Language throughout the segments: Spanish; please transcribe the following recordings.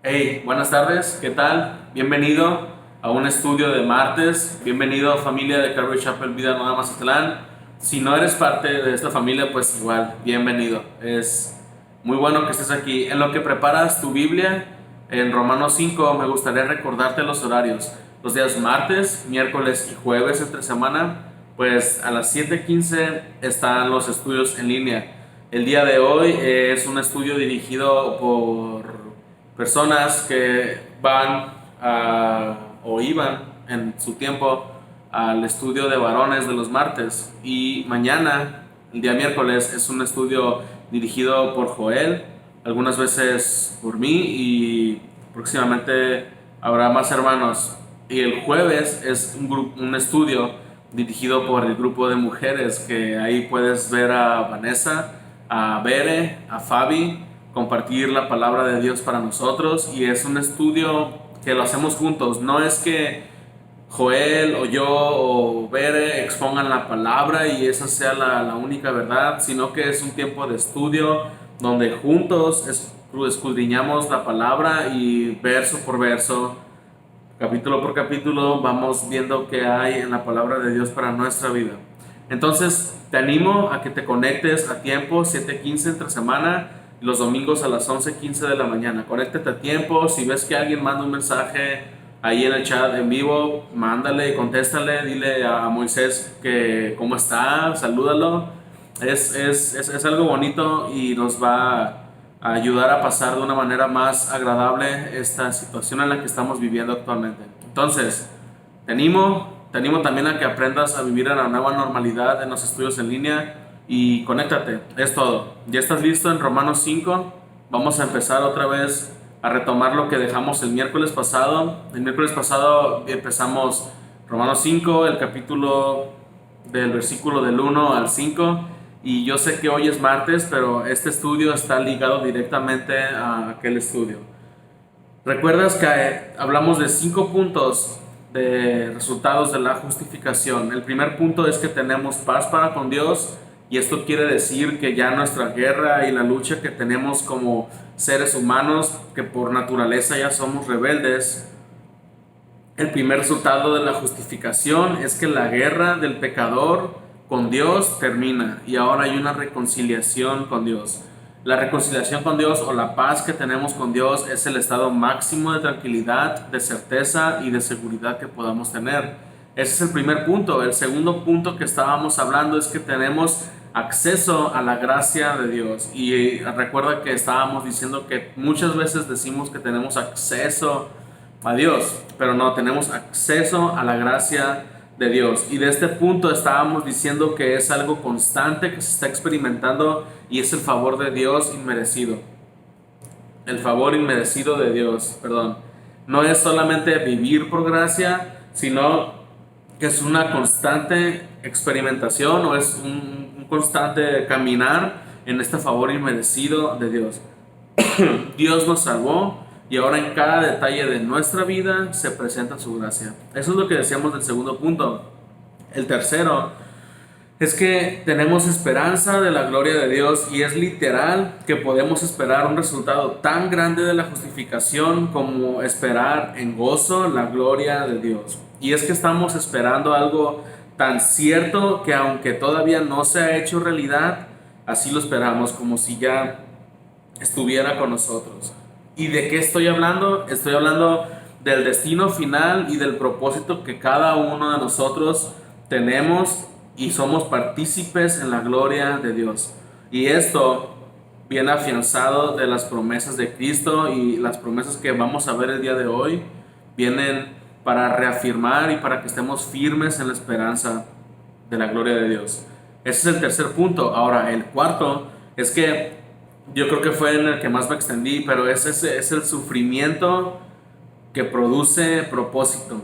Hey, buenas tardes, ¿qué tal? Bienvenido a un estudio de martes. Bienvenido familia de Calvary Chapel Vida Nueva Mazatlán. Si no eres parte de esta familia, pues igual, bienvenido. Es muy bueno que estés aquí. En lo que preparas tu Biblia, en Romanos 5, me gustaría recordarte los horarios. Los días martes, miércoles y jueves entre semana, pues a las 7:15 están los estudios en línea. El día de hoy es un estudio dirigido por personas que o iban en su tiempo al estudio de varones de los martes, y mañana, el día miércoles, es un estudio dirigido por Joel, algunas veces por mí, y próximamente habrá más hermanos. Y el jueves es un estudio dirigido por el grupo de mujeres, que ahí puedes ver a Vanessa, a Bere, a Fabi compartir la palabra de Dios para nosotros, y es un estudio que lo hacemos juntos. No es que Joel o yo o Bere expongan la palabra y esa sea la única verdad, sino que es un tiempo de estudio donde juntos escudriñamos la palabra, y verso por verso, capítulo por capítulo, vamos viendo qué hay en la palabra de Dios para nuestra vida. Entonces, te animo a que te conectes a tiempo, 7:15 entre semana, y los domingos a las 11:15 de la mañana. Conéctate a tiempo. Si ves que alguien manda un mensaje ahí en el chat en vivo, mándale, contéstale, dile a Moisés que cómo está, salúdalo. Es algo bonito y nos va a ayudar a pasar de una manera más agradable esta situación en la que estamos viviendo actualmente. Entonces, te animo también a que aprendas a vivir en la nueva normalidad en los estudios en línea, y conéctate, es todo. ¿Ya estás listo en Romanos 5? Vamos a empezar otra vez a retomar lo que dejamos el miércoles pasado. El miércoles pasado empezamos Romanos 5, el capítulo del versículo del 1 al 5. Y yo sé que hoy es martes, pero este estudio está ligado directamente a aquel estudio. ¿Recuerdas que hablamos de 5 puntos de resultados de la justificación? El primer punto es que tenemos paz para con Dios, y esto quiere decir que ya nuestra guerra y la lucha que tenemos como seres humanos, que por naturaleza ya somos rebeldes, el primer resultado de la justificación es que la guerra del pecador con Dios termina y ahora hay una reconciliación con Dios. La reconciliación con Dios, o la paz que tenemos con Dios, es el estado máximo de tranquilidad, de certeza y de seguridad que podamos tener. Ese es el primer punto. El segundo punto que estábamos hablando es que tenemos acceso a la gracia de Dios. Y recuerda que estábamos diciendo que muchas veces decimos que tenemos acceso a Dios, pero no tenemos acceso a la gracia de Dios. Y de este punto estábamos diciendo que es algo constante que se está experimentando, y es el favor de Dios inmerecido. El favor inmerecido de Dios, perdón. No es solamente vivir por gracia, sino que es una constante experimentación, o es un constante caminar en este favor inmerecido de Dios. Dios nos salvó, y ahora en cada detalle de nuestra vida se presenta su gracia. Eso es lo que decíamos del segundo punto. El tercero es que tenemos esperanza de la gloria de Dios, y es literal que podemos esperar un resultado tan grande de la justificación como esperar en gozo la gloria de Dios. Y es que estamos esperando algo tan cierto que, aunque todavía no se ha hecho realidad, así lo esperamos como si ya estuviera con nosotros. ¿Y de qué estoy hablando? Estoy hablando del destino final y del propósito que cada uno de nosotros tenemos, y somos partícipes en la gloria de Dios. Y esto viene afianzado de las promesas de Cristo, y las promesas que vamos a ver el día de hoy vienen para reafirmar y para que estemos firmes en la esperanza de la gloria de Dios. Ese es el tercer punto. Ahora, el cuarto es que yo creo que fue en el que más me extendí, pero es el sufrimiento que produce propósito.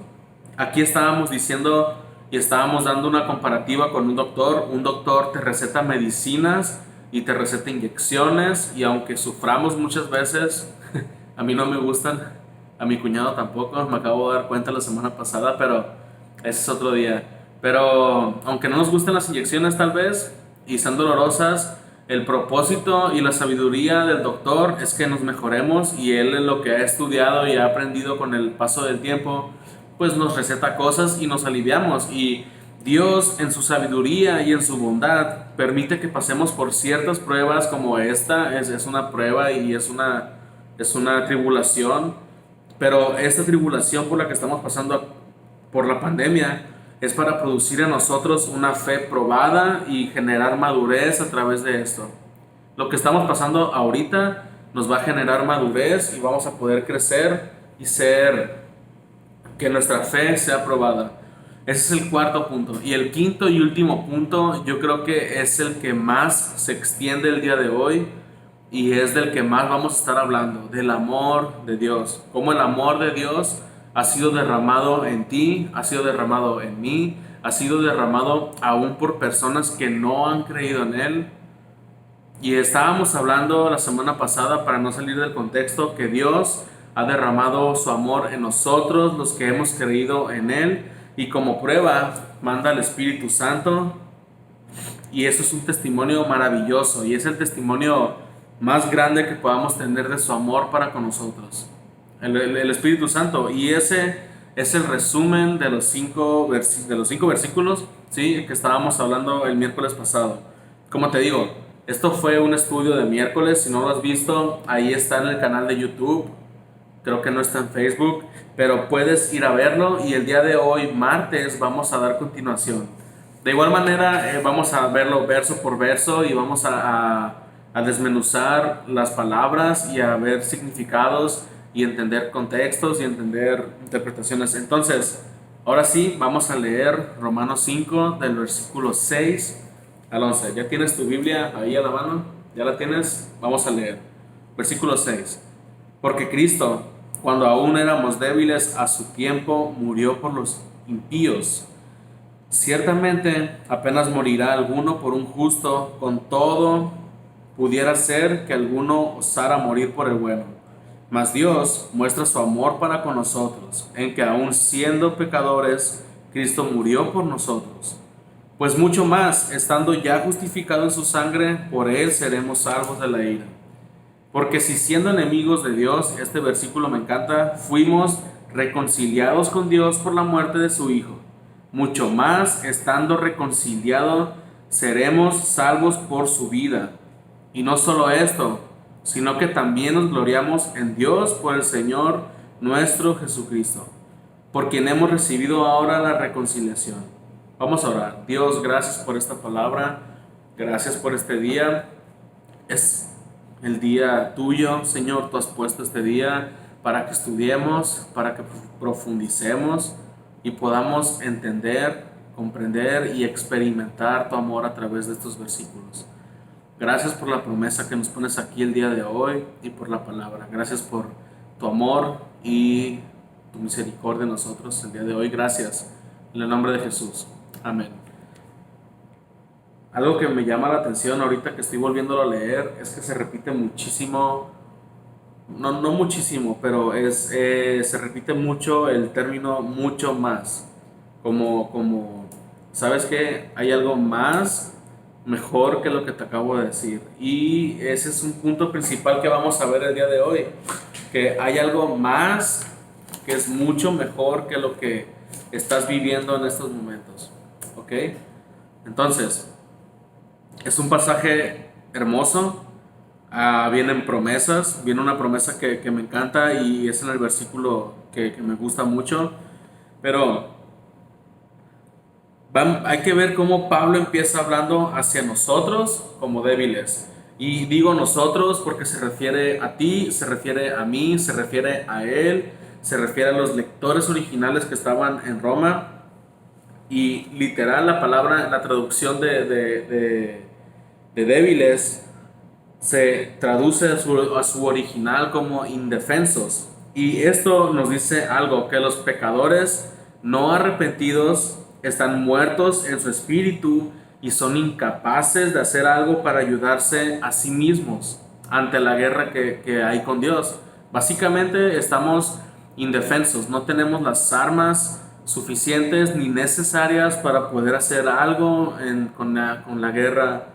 Aquí estábamos diciendo y estábamos dando una comparativa con un doctor. Un doctor te receta medicinas y te receta inyecciones, y aunque suframos muchas veces, a mí no me gustan, a mi cuñado tampoco, me acabo de dar cuenta la semana pasada, pero ese es otro día. Pero aunque no nos gusten las inyecciones tal vez, y sean dolorosas, El propósito y la sabiduría del doctor es que nos mejoremos, y él, en lo que ha estudiado y ha aprendido con el paso del tiempo, pues nos receta cosas y nos aliviamos. Y Dios, en su sabiduría y en su bondad, permite que pasemos por ciertas pruebas, como esta es una prueba y es una tribulación. Pero esta tribulación por la que estamos pasando por la pandemia es para producir en nosotros una fe probada y generar madurez a través de esto. Lo que estamos pasando ahorita nos va a generar madurez y vamos a poder crecer y que nuestra fe sea probada. Ese es el cuarto punto. Y el quinto y último punto, yo creo que es el que más se extiende el día de hoy, y es del que más vamos a estar hablando, del amor de Dios. Cómo el amor de Dios ha sido derramado en ti, ha sido derramado en mí, ha sido derramado aún por personas que no han creído en Él. Y estábamos hablando la semana pasada, para no salir del contexto, que Dios ha derramado su amor en nosotros, los que hemos creído en Él, y como prueba manda al Espíritu Santo. Y eso es un testimonio maravilloso, y es el testimonio más grande que podamos tener de su amor para con nosotros, el Espíritu Santo. Y ese es el resumen de los cinco versículos, ¿sí?, que estábamos hablando el miércoles pasado. Como te digo, esto fue un estudio de miércoles. Si no lo has visto, ahí está en el canal de YouTube. Creo que no está en Facebook, pero puedes ir a verlo, y el día de hoy, martes, vamos a dar continuación. De igual manera, vamos a verlo verso por verso, y vamos a desmenuzar las palabras y a ver significados y entender contextos y entender interpretaciones. Entonces, ahora sí, vamos a leer Romanos 5 del versículo 6 al 11. ¿Ya tienes tu Biblia ahí a la mano? ¿Ya la tienes? Vamos a leer. Versículo 6. Porque Cristo, cuando aún éramos débiles, a su tiempo murió por los impíos. Ciertamente, apenas morirá alguno por un justo, con todo pudiera ser que alguno osara morir por el bueno. Mas Dios muestra su amor para con nosotros, en que aun siendo pecadores, Cristo murió por nosotros. Pues mucho más, estando ya justificado en su sangre, por él seremos salvos de la ira. Porque si siendo enemigos de Dios, este versículo me encanta, fuimos reconciliados con Dios por la muerte de su Hijo, mucho más, estando reconciliados, seremos salvos por su vida. Y no solo esto, sino que también nos gloriamos en Dios por el Señor nuestro Jesucristo, por quien hemos recibido ahora la reconciliación. Vamos a orar. Dios, gracias por esta palabra, gracias por este día. Es el día tuyo, Señor. Tú has puesto este día para que estudiemos, para que profundicemos y podamos entender, comprender y experimentar tu amor a través de estos versículos. Gracias por la promesa que nos pones aquí el día de hoy y por la palabra. Gracias por tu amor y tu misericordia en nosotros el día de hoy. Gracias. En el nombre de Jesús. Amén. Algo que me llama la atención ahorita que estoy volviéndolo a leer es que se repite muchísimo, no muchísimo, pero se repite mucho el término mucho más. ¿Sabes qué? Hay algo más mejor que lo que te acabo de decir. Y ese es un punto principal que vamos a ver el día de hoy, que hay algo más que es mucho mejor que lo que estás viviendo en estos momentos. ¿Ok? Entonces, es un pasaje hermoso. Vienen promesas, viene una promesa que me encanta, y es en el versículo que me gusta mucho. Pero hay que ver cómo Pablo empieza hablando hacia nosotros como débiles. Y digo nosotros porque se refiere a ti, se refiere a mí, se refiere a él, se refiere a los lectores originales que estaban en Roma. Y literal, la palabra, la traducción de débiles se traduce a su original como indefensos. Y esto nos dice algo, que los pecadores no arrepentidos están muertos en su espíritu y son incapaces de hacer algo para ayudarse a sí mismos ante la guerra que hay con Dios. Básicamente estamos indefensos, no tenemos las armas suficientes ni necesarias para poder hacer algo con la guerra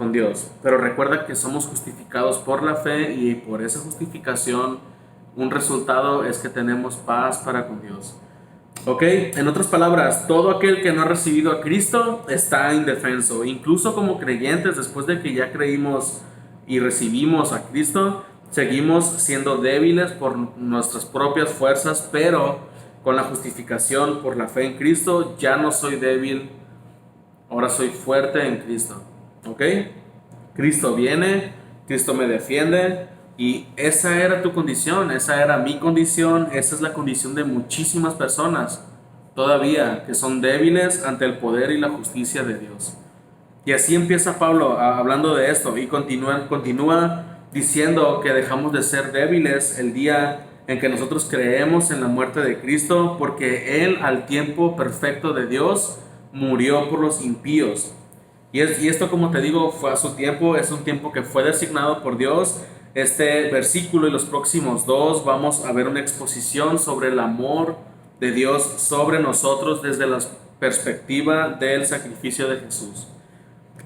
con Dios. Pero recuerda que somos justificados por la fe y por esa justificación un resultado es que tenemos paz para con Dios. Ok, en otras palabras, todo aquel que no ha recibido a Cristo está indefenso. Incluso como creyentes, después de que ya creímos y recibimos a Cristo, seguimos siendo débiles por nuestras propias fuerzas, pero con la justificación por la fe en Cristo, ya no soy débil, ahora soy fuerte en Cristo. ¿Ok? Cristo viene, Cristo me defiende y esa era tu condición, esa era mi condición, esa es la condición de muchísimas personas todavía que son débiles ante el poder y la justicia de Dios. Y así empieza Pablo hablando de esto y continúa diciendo que dejamos de ser débiles el día en que nosotros creemos en la muerte de Cristo, porque Él al tiempo perfecto de Dios murió por los impíos. Y esto, como te digo, fue a su tiempo, es un tiempo que fue designado por Dios. Este versículo y los próximos dos vamos a ver una exposición sobre el amor de Dios sobre nosotros desde la perspectiva del sacrificio de Jesús.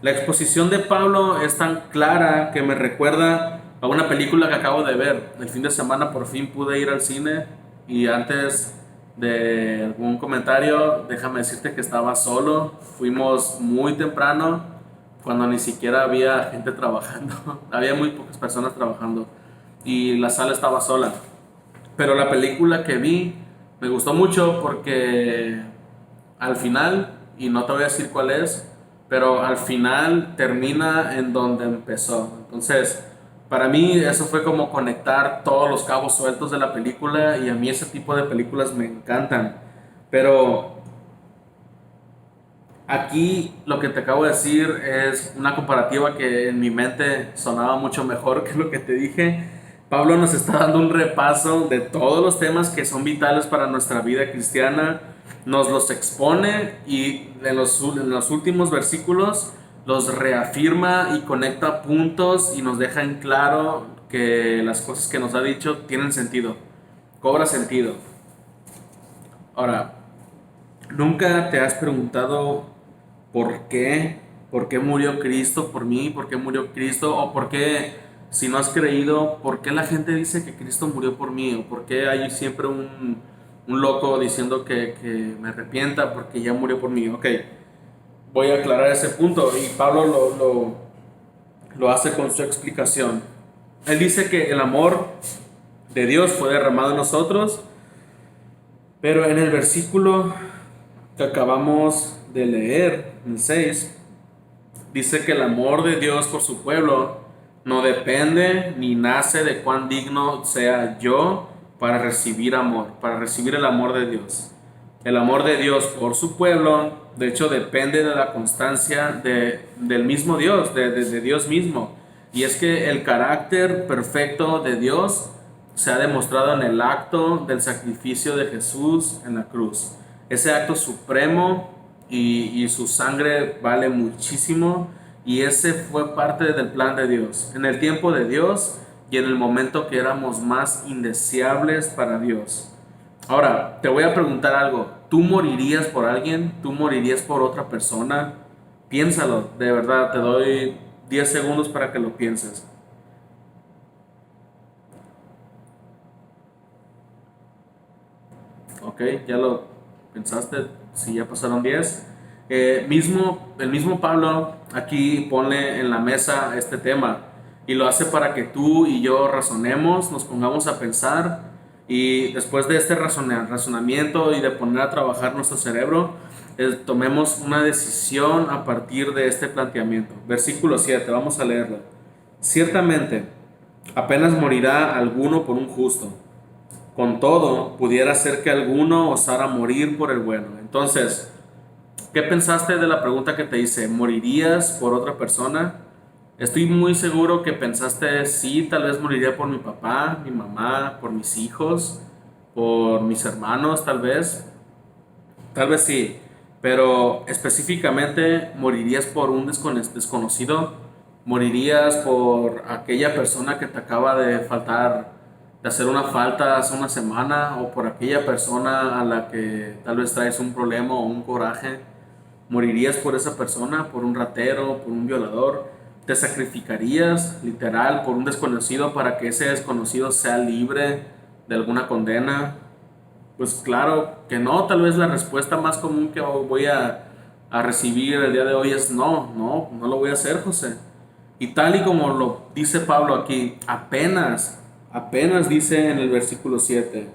La exposición de Pablo es tan clara que me recuerda a una película que acabo de ver. El fin de semana por fin pude ir al cine y antes de algún comentario, déjame decirte que estaba solo. Fuimos muy temprano cuando ni siquiera había gente trabajando. Había muy pocas personas trabajando y la sala estaba sola. Pero la película que vi me gustó mucho porque al final, y no te voy a decir cuál es, pero al final termina en donde empezó. Entonces, para mí eso fue como conectar todos los cabos sueltos de la película y a mí ese tipo de películas me encantan. Pero aquí lo que te acabo de decir es una comparativa que en mi mente sonaba mucho mejor que lo que te dije. Pablo nos está dando un repaso de todos los temas que son vitales para nuestra vida cristiana, nos los expone y en los últimos versículos los reafirma y conecta puntos y nos deja en claro que las cosas que nos ha dicho tienen sentido, cobra sentido. Ahora, ¿nunca te has preguntado por qué murió Cristo por mí? ¿Por qué murió Cristo? ¿O por qué, si no has creído, por qué la gente dice que Cristo murió por mí? ¿O por qué hay siempre un loco diciendo que me arrepienta porque ya murió por mí? Ok, voy a aclarar ese punto y Pablo lo hace con su explicación. Él dice que el amor de Dios fue derramado en nosotros, pero en el versículo que acabamos de leer, el 6, dice que el amor de Dios por su pueblo no depende ni nace de cuán digno sea yo para recibir amor, para recibir el amor de Dios. El amor de Dios por su pueblo, de hecho, depende de la constancia del mismo Dios, de Dios mismo. Y es que el carácter perfecto de Dios se ha demostrado en el acto del sacrificio de Jesús en la cruz. Ese acto supremo y su sangre vale muchísimo y ese fue parte del plan de Dios. En el tiempo de Dios y en el momento que éramos más indeseables para Dios. Ahora, te voy a preguntar algo. ¿Tú morirías por alguien? ¿Tú morirías por otra persona? Piénsalo, de verdad, te doy 10 segundos para que lo pienses. Ok, ya lo pensaste, si ya pasaron 10. El mismo Pablo aquí pone en la mesa este tema y lo hace para que tú y yo razonemos, nos pongamos a pensar y después de este razonamiento y de poner a trabajar nuestro cerebro, tomemos una decisión a partir de este planteamiento. Versículo 7, vamos a leerlo. Ciertamente, apenas morirá alguno por un justo. Con todo, pudiera ser que alguno osara morir por el bueno. Entonces, ¿qué pensaste de la pregunta que te hice? ¿Morirías por otra persona? Estoy muy seguro que pensaste, sí, tal vez moriría por mi papá, mi mamá, por mis hijos, por mis hermanos, tal vez. Tal vez sí, pero específicamente morirías por un desconocido, morirías por aquella persona que te acaba de faltar, de hacer una falta hace una semana, o por aquella persona a la que tal vez traes un problema o un coraje. Morirías por esa persona, por un ratero, por un violador. ¿Te sacrificarías literal por un desconocido para que ese desconocido sea libre de alguna condena? Pues claro que no. Tal vez la respuesta más común que voy a recibir el día de hoy es no lo voy a hacer, José. Y tal y como lo dice Pablo aquí, apenas dice en el versículo 7,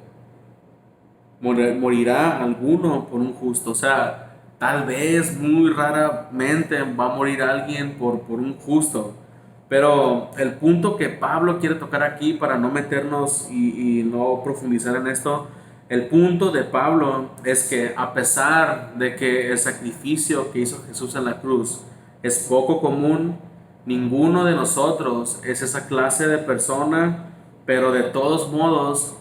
morirá alguno por un justo. O sea, tal vez muy raramente va a morir alguien por un justo. Pero el punto que Pablo quiere tocar aquí para no meternos y no profundizar en esto, el punto de Pablo es que a pesar de que el sacrificio que hizo Jesús en la cruz es poco común, ninguno de nosotros es esa clase de persona, pero de todos modos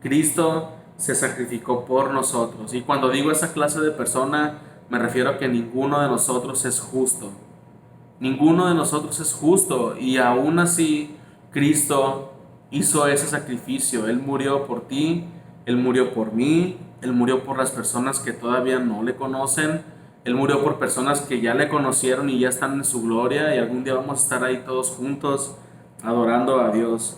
Cristo se sacrificó por nosotros. Y cuando digo esa clase de persona, me refiero a que ninguno de nosotros es justo. Ninguno de nosotros es justo. Y aún así, Cristo hizo ese sacrificio. Él murió por ti, Él murió por mí, Él murió por las personas que todavía no le conocen. Él murió por personas que ya le conocieron y ya están en su gloria. Y algún día vamos a estar ahí todos juntos adorando a Dios.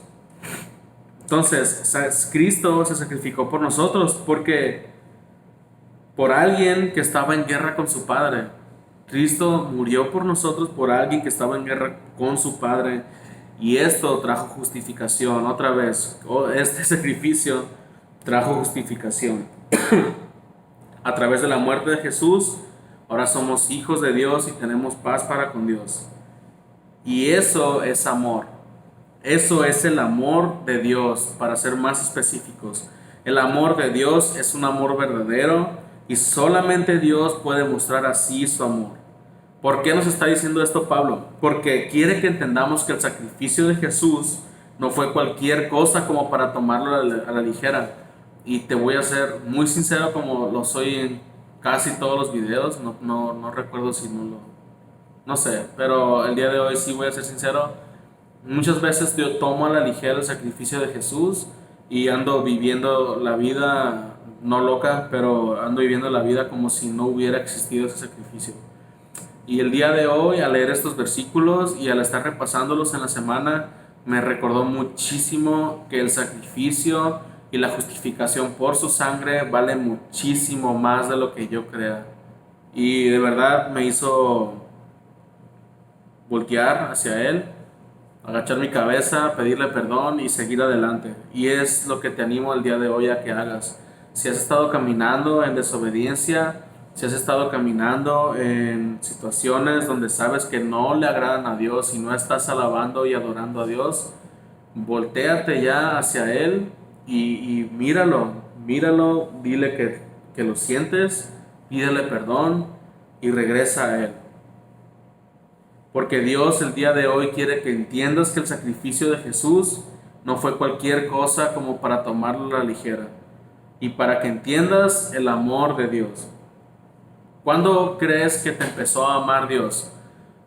Entonces, Cristo se sacrificó por nosotros porque por alguien que estaba en guerra con su Padre. Cristo murió por nosotros por alguien que estaba en guerra con su Padre. Y esto trajo justificación. Otra vez, este sacrificio trajo justificación. A través de la muerte de Jesús, ahora somos hijos de Dios y tenemos paz para con Dios. Y eso es amor. Eso es el amor de Dios, para ser más específicos. El amor de Dios es un amor verdadero y solamente Dios puede mostrar así su amor. ¿Por qué nos está diciendo esto Pablo? Porque quiere que entendamos que el sacrificio de Jesús no fue cualquier cosa como para tomarlo a la ligera. Y te voy a ser muy sincero como lo soy en casi todos los videos. No recuerdo si no sé, pero el día de hoy sí voy a ser sincero. Muchas veces yo tomo a la ligera el sacrificio de Jesús y ando viviendo la vida, no loca, pero ando viviendo la vida como si no hubiera existido ese sacrificio. Y el día de hoy, al leer estos versículos y al estar repasándolos en la semana, me recordó muchísimo que el sacrificio y la justificación por su sangre vale muchísimo más de lo que yo crea. Y de verdad me hizo voltear hacia Él, agachar mi cabeza, pedirle perdón y seguir adelante. Y es lo que te animo el día de hoy a que hagas. Si has estado caminando en desobediencia, si has estado caminando en situaciones donde sabes que no le agradan a Dios y no estás alabando y adorando a Dios, voltéate ya hacia Él y míralo, dile que lo sientes, pídele perdón y regresa a Él. Porque Dios el día de hoy quiere que entiendas que el sacrificio de Jesús no fue cualquier cosa como para tomarlo a la ligera. Y para que entiendas el amor de Dios. ¿Cuándo crees que te empezó a amar Dios?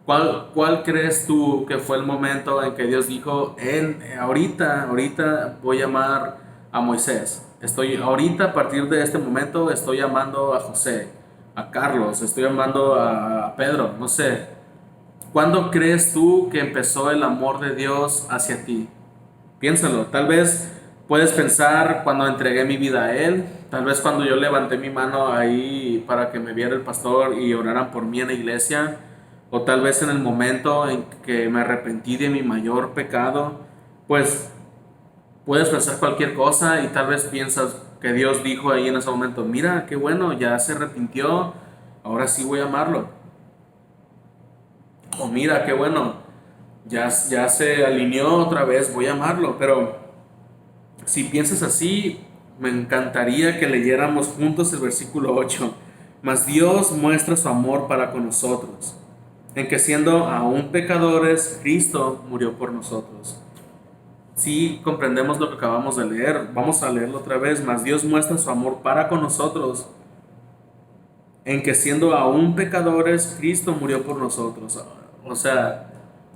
¿Cuál crees tú que fue el momento en que Dios dijo, ahorita voy a amar a Moisés? Ahorita, a partir de este momento, estoy amando a José, a Carlos, estoy amando a Pedro, no sé. ¿Cuándo crees tú que empezó el amor de Dios hacia ti? Piénsalo, tal vez puedes pensar cuando entregué mi vida a Él, tal vez cuando yo levanté mi mano ahí para que me viera el pastor y oraran por mí en la iglesia, o tal vez en el momento en que me arrepentí de mi mayor pecado. Pues puedes pensar cualquier cosa y tal vez piensas que Dios dijo ahí en ese momento, mira, qué bueno, ya se arrepintió, ahora sí voy a amarlo. O mira, qué bueno, ya se alineó otra vez, voy a amarlo. Pero si piensas así, me encantaría que leyéramos juntos el versículo 8. Mas Dios muestra su amor para con nosotros, en que siendo aún pecadores, Cristo murió por nosotros. Si comprendemos lo que acabamos de leer, vamos a leerlo otra vez. Mas Dios muestra su amor para con nosotros, en que siendo aún pecadores, Cristo murió por nosotros. O sea,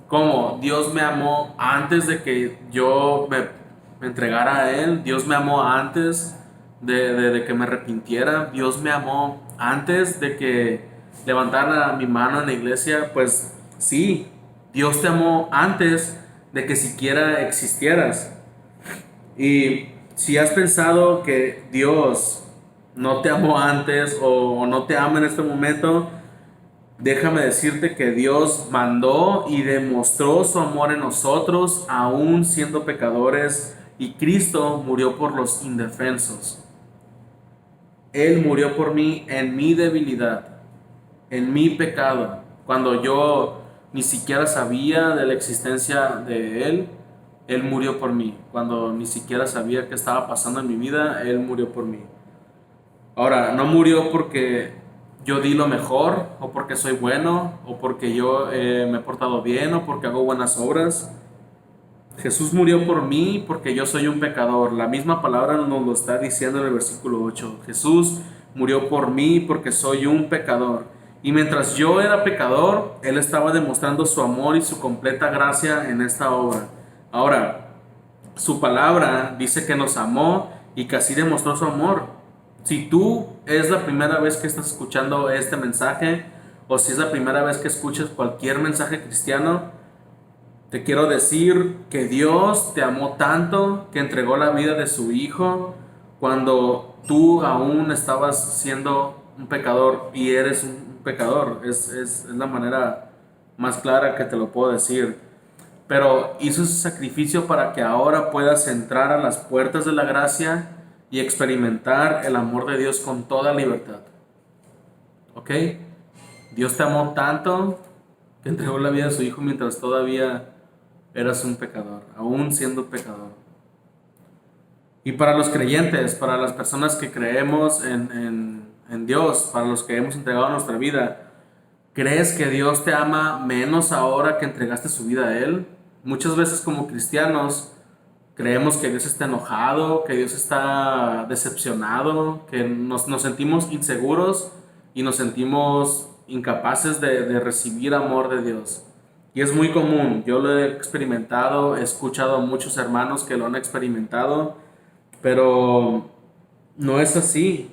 ¿cómo? Dios me amó antes de que yo me entregara a Él. Dios me amó antes de que me arrepintiera. Dios me amó antes de que levantara mi mano en la iglesia. Pues sí, Dios te amó antes de que siquiera existieras. Y si has pensado que Dios no te amó antes o no te ama en este momento, déjame decirte que Dios mandó y demostró su amor en nosotros, aún siendo pecadores, y Cristo murió por los indefensos. Él murió por mí en mi debilidad, en mi pecado, cuando yo ni siquiera sabía de la existencia de Él. Él murió por mí. Cuando ni siquiera sabía qué estaba pasando en mi vida, Él murió por mí. Ahora, no murió porque yo di lo mejor, o porque soy bueno, o porque yo me he portado bien, o porque hago buenas obras. Jesús murió por mí porque yo soy un pecador. La misma palabra nos lo está diciendo en el versículo 8. Jesús murió por mí porque soy un pecador. Y mientras yo era pecador, Él estaba demostrando su amor y su completa gracia en esta obra. Ahora, su palabra dice que nos amó y que así demostró su amor. Si tú es la primera vez que estás escuchando este mensaje, o si es la primera vez que escuchas cualquier mensaje cristiano, te quiero decir que Dios te amó tanto que entregó la vida de su Hijo cuando tú aún estabas siendo un pecador y eres un pecador. Es la manera más clara que te lo puedo decir. Pero hizo ese sacrificio para que ahora puedas entrar a las puertas de la gracia y experimentar el amor de Dios con toda libertad. ¿Ok? Dios te amó tanto que entregó la vida de su Hijo mientras todavía eras un pecador, aún siendo pecador. Y para los creyentes, para las personas que creemos en Dios, para los que hemos entregado nuestra vida, ¿crees que Dios te ama menos ahora que entregaste su vida a Él? Muchas veces como cristianos creemos que Dios está enojado, que Dios está decepcionado, que nos sentimos inseguros y nos sentimos incapaces de recibir amor de Dios. Y es muy común, yo lo he experimentado, he escuchado a muchos hermanos que lo han experimentado, pero no es así.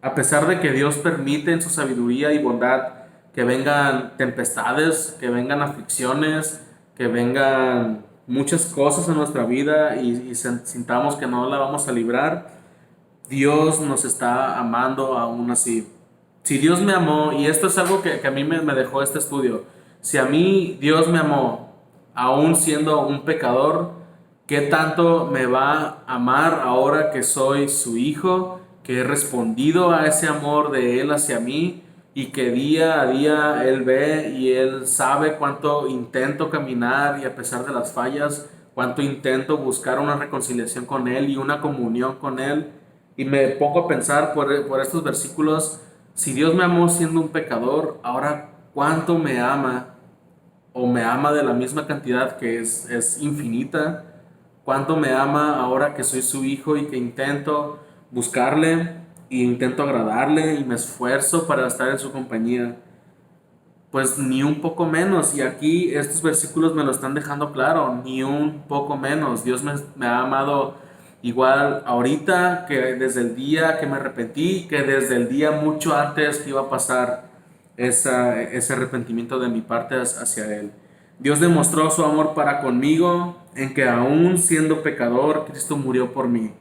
A pesar de que Dios permite en su sabiduría y bondad que vengan tempestades, que vengan aflicciones, que vengan muchas cosas en nuestra vida y sintamos que no la vamos a librar, Dios nos está amando aún así. Si Dios me amó, y esto es algo que a mí me dejó este estudio, si a mí Dios me amó, aún siendo un pecador, ¿qué tanto me va a amar ahora que soy su hijo, que he respondido a ese amor de Él hacia mí y que día a día Él ve y Él sabe cuánto intento caminar y a pesar de las fallas, cuánto intento buscar una reconciliación con Él y una comunión con Él? Y me pongo a pensar por estos versículos, si Dios me amó siendo un pecador, ahora cuánto me ama o me ama de la misma cantidad que es infinita, cuánto me ama ahora que soy su hijo y que intento buscarle e intento agradarle y me esfuerzo para estar en su compañía. Pues ni un poco menos, y aquí estos versículos me lo están dejando claro, ni un poco menos. Dios me ha amado igual ahorita que desde el día que me arrepentí, que desde el día mucho antes que iba a pasar ese arrepentimiento de mi parte hacia Él. Dios demostró su amor para conmigo en que aún siendo pecador, Cristo murió por mí.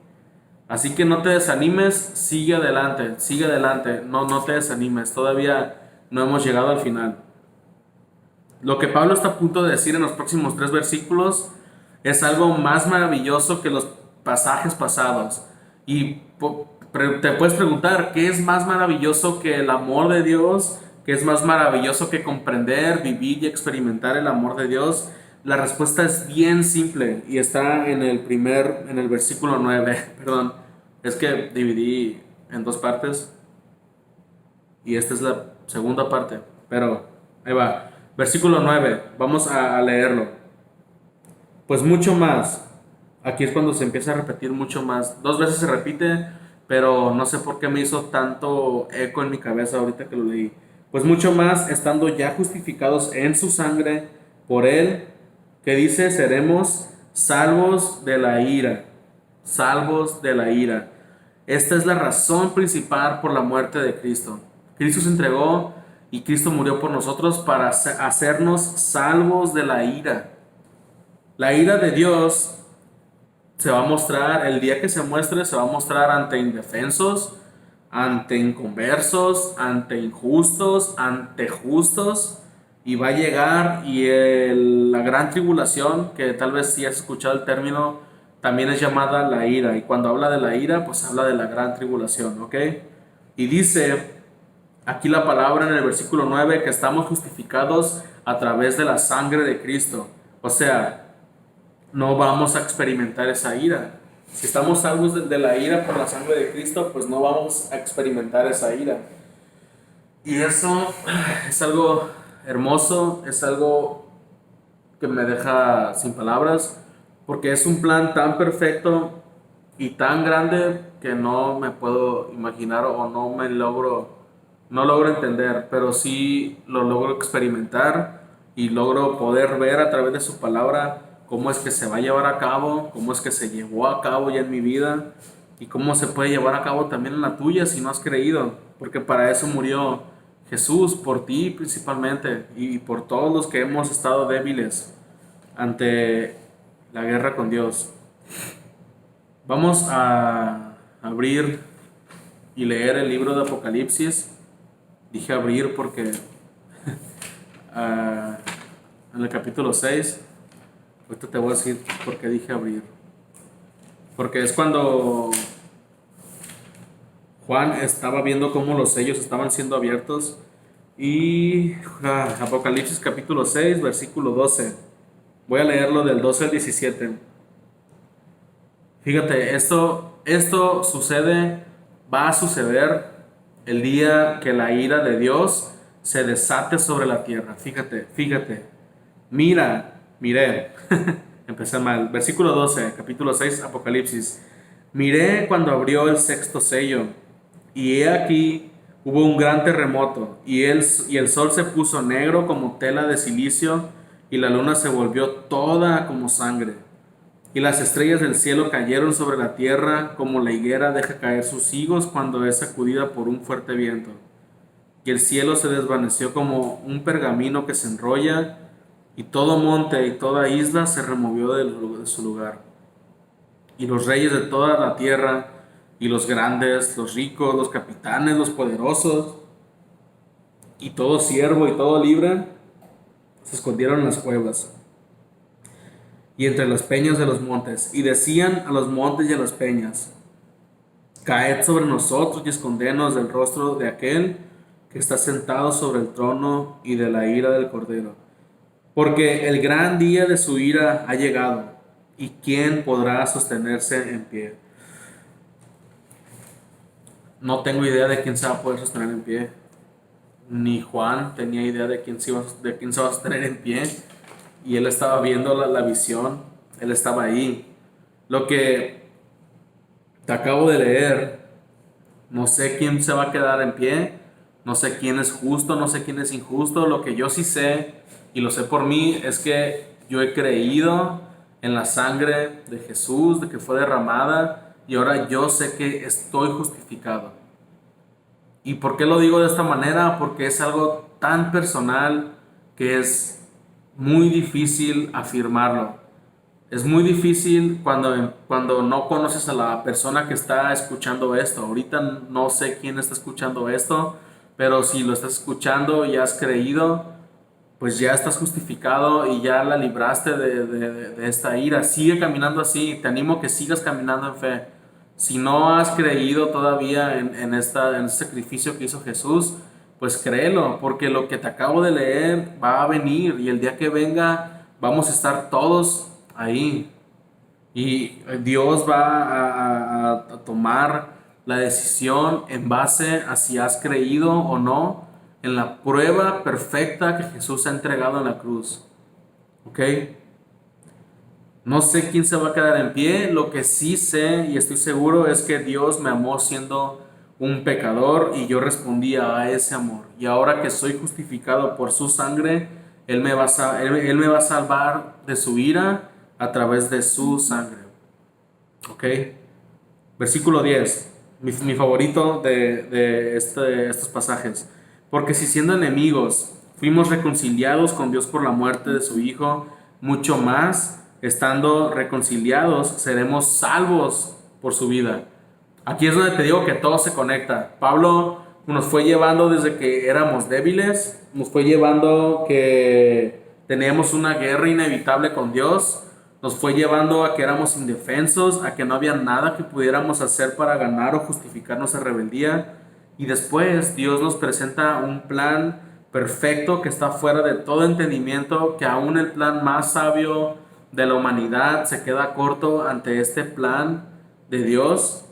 Así que no te desanimes, sigue adelante, no te desanimes, todavía no hemos llegado al final. Lo que Pablo está a punto de decir en los próximos 3 versículos es algo más maravilloso que los pasajes pasados. Y te puedes preguntar, ¿qué es más maravilloso que el amor de Dios? ¿Qué es más maravilloso que comprender, vivir y experimentar el amor de Dios? La respuesta es bien simple y está en el versículo 9. Perdón, es que dividí en 2 partes y esta es la segunda parte, pero ahí va. Versículo 9, vamos a leerlo. Pues mucho más, aquí es cuando se empieza a repetir mucho más. 2 veces se repite, pero no sé por qué me hizo tanto eco en mi cabeza ahorita que lo leí. Pues mucho más, estando ya justificados en su sangre por Él, que dice, seremos salvos de la ira. Salvos de la ira. Esta es la razón principal por la muerte de Cristo. Cristo se entregó y Cristo murió por nosotros para hacernos salvos de la ira. La ira de Dios se va a mostrar, el día que se muestre, se va a mostrar ante indefensos, ante inconversos, ante injustos, ante justos, y va a llegar y la gran tribulación, que tal vez si has escuchado el término, también es llamada la ira, y cuando habla de la ira, pues habla de la gran tribulación, ¿ok? Y dice aquí la palabra en el versículo 9 que estamos justificados a través de la sangre de Cristo, o sea, no vamos a experimentar esa ira. Si estamos salvos de la ira por la sangre de Cristo, pues no vamos a experimentar esa ira. Y eso es algo hermoso, es algo que me deja sin palabras, porque es un plan tan perfecto y tan grande que no me puedo imaginar o no logro entender, pero sí lo logro experimentar y logro poder ver a través de su palabra cómo es que se va a llevar a cabo, cómo es que se llevó a cabo ya en mi vida y cómo se puede llevar a cabo también en la tuya si no has creído, porque para eso murió Jesús, por ti principalmente y por todos los que hemos estado débiles ante la guerra con Dios. Vamos a abrir y leer el libro de Apocalipsis. Dije abrir porque ah, en el capítulo 6, ahorita te voy a decir por qué dije abrir. Porque es cuando Juan estaba viendo cómo los sellos estaban siendo abiertos. Y Apocalipsis capítulo 6, versículo 12. Voy a leerlo del 12 al 17. Fíjate, esto sucede, va a suceder el día que la ira de Dios se desate sobre la tierra. Fíjate. Miré. Empecé mal. Versículo 12, capítulo 6, Apocalipsis. Miré cuando abrió el sexto sello, y he aquí hubo un gran terremoto, y el sol se puso negro como tela de silicio, y la luna se volvió toda como sangre. Y las estrellas del cielo cayeron sobre la tierra como la higuera deja caer sus higos cuando es sacudida por un fuerte viento. Y el cielo se desvaneció como un pergamino que se enrolla, y todo monte y toda isla se removió de su lugar. Y los reyes de toda la tierra, y los grandes, los ricos, los capitanes, los poderosos, y todo siervo y todo libre, se escondieron en las cuevas y entre las peñas de los montes, y decían a los montes y a las peñas: caed sobre nosotros y escondenos del rostro de aquel que está sentado sobre el trono y de la ira del Cordero. Porque el gran día de su ira ha llegado, y ¿quién podrá sostenerse en pie? No tengo idea de quién se va a poder sostener en pie. Ni Juan tenía idea de quién se va a sostener en pie. Y él estaba viendo la visión, él estaba ahí. Lo que te acabo de leer, no sé quién se va a quedar en pie, no sé quién es justo, no sé quién es injusto. Lo que yo sí sé, y lo sé por mí, es que yo he creído en la sangre de Jesús, de que fue derramada, y ahora yo sé que estoy justificado. ¿Y por qué lo digo de esta manera? Porque es algo tan personal que es muy difícil afirmarlo. Es muy difícil cuando no conoces a la persona que está escuchando esto. Ahorita no sé quién está escuchando esto, pero si lo estás escuchando y has creído, pues ya estás justificado y ya la libraste de esta ira. Sigue caminando así, te animo a que sigas caminando en fe. Si no has creído todavía en este sacrificio que hizo Jesús, pues créelo, porque lo que te acabo de leer va a venir y el día que venga vamos a estar todos ahí. Y Dios va a tomar la decisión en base a si has creído o no en la prueba perfecta que Jesús ha entregado en la cruz. ¿Ok? No sé quién se va a quedar en pie. Lo que sí sé y estoy seguro es que Dios me amó siendo un pecador y yo respondía a ese amor. Y ahora que soy justificado por su sangre, Él me va a salvar de su ira a través de su sangre. ¿Ok? Versículo 10, mi favorito de estos pasajes. Porque si siendo enemigos fuimos reconciliados con Dios por la muerte de su Hijo, mucho más, estando reconciliados, seremos salvos por su vida. Aquí es donde te digo que todo se conecta. Pablo nos fue llevando desde que éramos débiles, nos fue llevando que teníamos una guerra inevitable con Dios, nos fue llevando a que éramos indefensos, a que no había nada que pudiéramos hacer para ganar o justificar nuestra rebeldía. Y después Dios nos presenta un plan perfecto que está fuera de todo entendimiento, que aún el plan más sabio de la humanidad se queda corto ante este plan de Dios.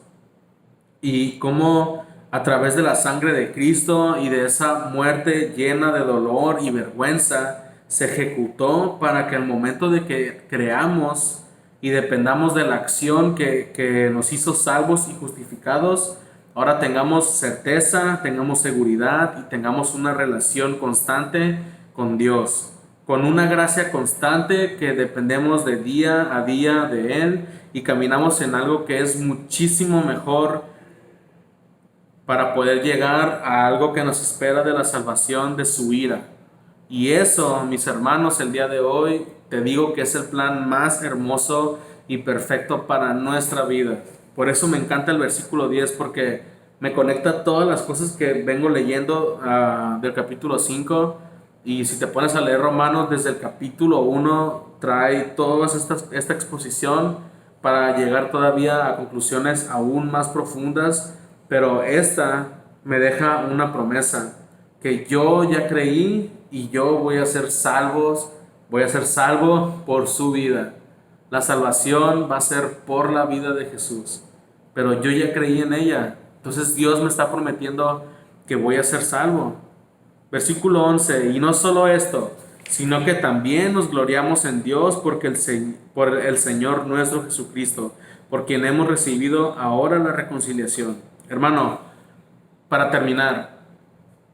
Y cómo a través de la sangre de Cristo y de esa muerte llena de dolor y vergüenza se ejecutó para que al momento de que creamos y dependamos de la acción que nos hizo salvos y justificados, ahora tengamos certeza, tengamos seguridad y tengamos una relación constante con Dios, con una gracia constante que dependemos de día a día de Él y caminamos en algo que es muchísimo mejor para poder llegar a algo que nos espera de la salvación de su ira. Y eso, mis hermanos, el día de hoy te digo que es el plan más hermoso y perfecto para nuestra vida. Por eso me encanta el versículo 10 porque me conecta a todas las cosas que vengo leyendo del capítulo 5. Y si te pones a leer Romanos desde el capítulo 1, trae toda esta exposición para llegar todavía a conclusiones aún más profundas, pero esta me deja una promesa, que yo ya creí y yo voy a ser salvo por su vida. La salvación va a ser por la vida de Jesús, pero yo ya creí en ella. Entonces Dios me está prometiendo que voy a ser salvo. Versículo 11, y no solo esto, sino que también nos gloriamos en Dios por el Señor nuestro Jesucristo, por quien hemos recibido ahora la reconciliación. Hermano, para terminar,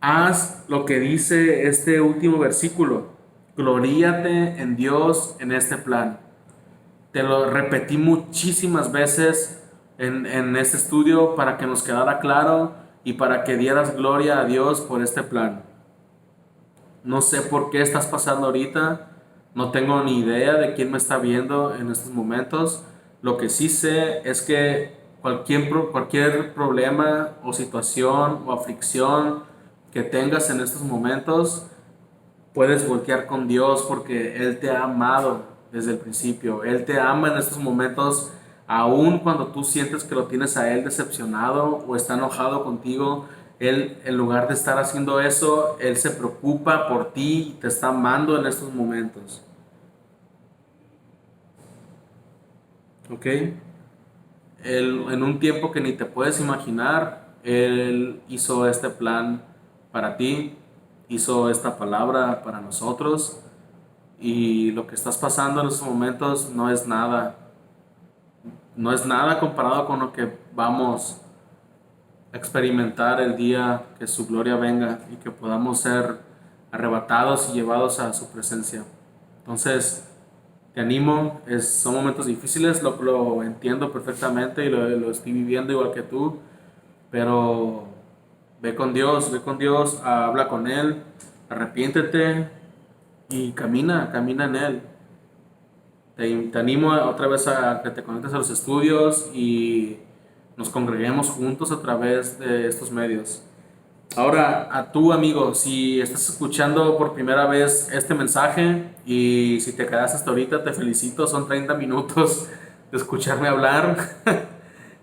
haz lo que dice este último versículo. Gloríate en Dios en este plan. Te lo repetí muchísimas veces en este estudio para que nos quedara claro y para que dieras gloria a Dios por este plan. No sé por qué estás pasando ahorita, no tengo ni idea de quién me está viendo en estos momentos. Lo que sí sé es que cualquier problema o situación o aflicción que tengas en estos momentos, puedes voltear con Dios porque Él te ha amado desde el principio. Él te ama en estos momentos, aun cuando tú sientes que lo tienes a Él decepcionado o está enojado contigo. Él, en lugar de estar haciendo eso, Él se preocupa por ti y te está amando en estos momentos. ¿Ok? Él, en un tiempo que ni te puedes imaginar, Él hizo este plan para ti, hizo esta palabra para nosotros. Y lo que estás pasando en estos momentos no es nada comparado con lo que vamos a experimentar el día que su gloria venga y que podamos ser arrebatados y llevados a su presencia. Entonces, te animo, son momentos difíciles, lo entiendo perfectamente y lo estoy viviendo igual que tú, pero ve con Dios, habla con Él, arrepiéntete y camina en Él. Te animo otra vez a que te conectes a los estudios y nos congreguemos juntos a través de estos medios. Ahora, a tu amigo, si estás escuchando por primera vez este mensaje y si te quedaste hasta ahorita, te felicito, son 30 minutos de escucharme hablar,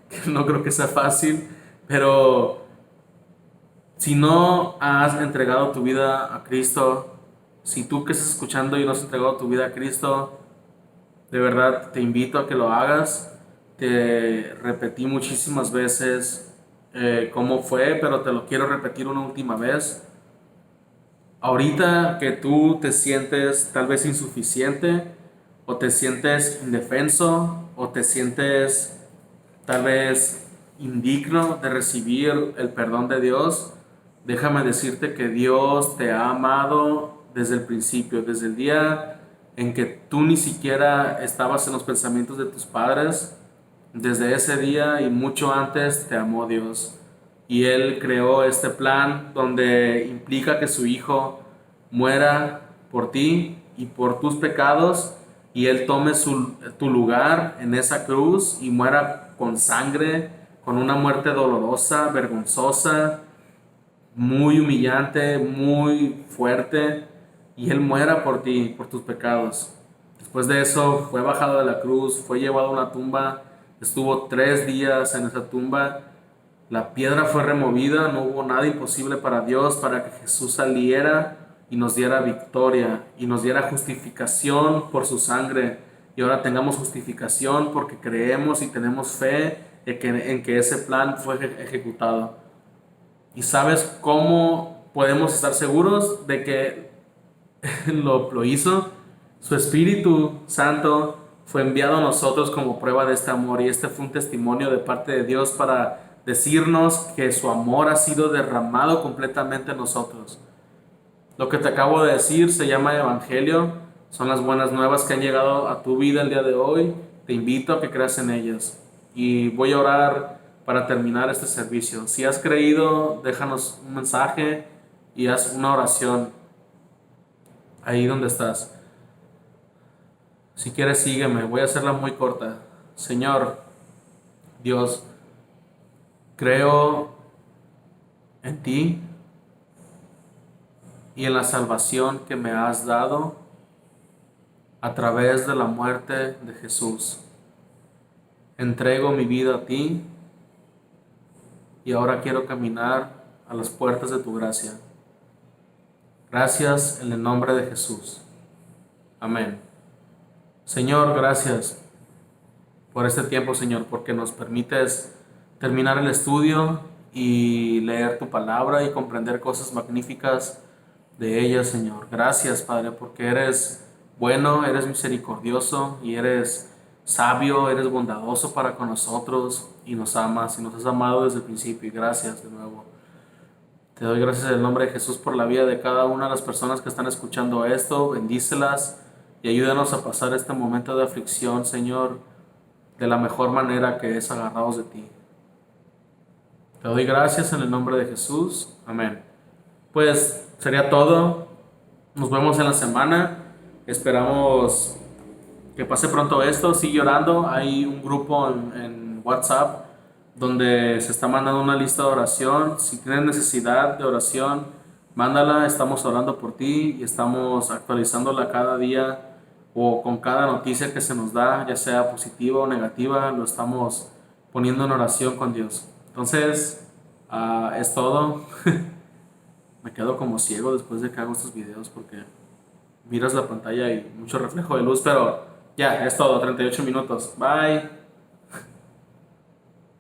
que no creo que sea fácil, pero si no has entregado tu vida a Cristo, si tú que estás escuchando y no has entregado tu vida a Cristo, de verdad te invito a que lo hagas. Te repetí muchísimas veces cómo fue, pero te lo quiero repetir una última vez. Ahorita que tú te sientes tal vez insuficiente, o te sientes indefenso, o te sientes tal vez indigno de recibir el perdón de Dios, déjame decirte que Dios te ha amado desde el principio, desde el día en que tú ni siquiera estabas en los pensamientos de tus padres. Desde ese día y mucho antes te amó Dios. y Él creó este plan donde implica que su Hijo muera por ti y por tus pecados, y Él tome tu lugar en esa cruz y muera con sangre, con una muerte dolorosa, vergonzosa, muy humillante, muy fuerte, y Él muera por ti, por tus pecados. Después de eso fue bajado de la cruz, fue llevado a una tumba, estuvo 3 días en esa tumba, la piedra fue removida, no hubo nada imposible para Dios, para que Jesús saliera y nos diera victoria y nos diera justificación por su sangre. Y ahora tengamos justificación porque creemos y tenemos fe en que ese plan fue ejecutado. ¿Y sabes cómo podemos estar seguros de que lo hizo? Su Espíritu Santo fue enviado a nosotros como prueba de este amor, y este fue un testimonio de parte de Dios para decirnos que su amor ha sido derramado completamente en nosotros. Lo que te acabo de decir se llama Evangelio, son las buenas nuevas que han llegado a tu vida el día de hoy. Te invito a que creas en ellas. Y voy a orar para terminar este servicio. Si has creído, déjanos un mensaje y haz una oración ahí donde estás. Si quieres, sígueme. Voy a hacerla muy corta. Señor, Dios, creo en ti y en la salvación que me has dado a través de la muerte de Jesús. Entrego mi vida a ti y ahora quiero caminar a las puertas de tu gracia. Gracias en el nombre de Jesús. Amén. Señor, gracias por este tiempo, Señor, porque nos permites terminar el estudio y leer tu palabra y comprender cosas magníficas de ella, Señor. Gracias, Padre, porque eres bueno, eres misericordioso y eres sabio, eres bondadoso para con nosotros y nos amas y nos has amado desde el principio. Y gracias de nuevo. Te doy gracias en el nombre de Jesús por la vida de cada una de las personas que están escuchando esto. Bendícelas y ayúdanos a pasar este momento de aflicción, Señor, de la mejor manera, que es agarrados de ti. Te doy gracias en el nombre de Jesús. Amén. Pues sería todo. Nos vemos en la semana. Esperamos que pase pronto esto. Sigue orando. Hay un grupo en WhatsApp donde se está mandando una lista de oración. Si tienes necesidad de oración, mándala. Estamos orando por ti y estamos actualizándola cada día, o con cada noticia que se nos da, ya sea positiva o negativa, lo estamos poniendo en oración con Dios. Entonces, es todo. Me quedo como ciego después de que hago estos videos porque miras la pantalla y mucho reflejo de luz, pero ya, es todo, 38 minutos. Bye.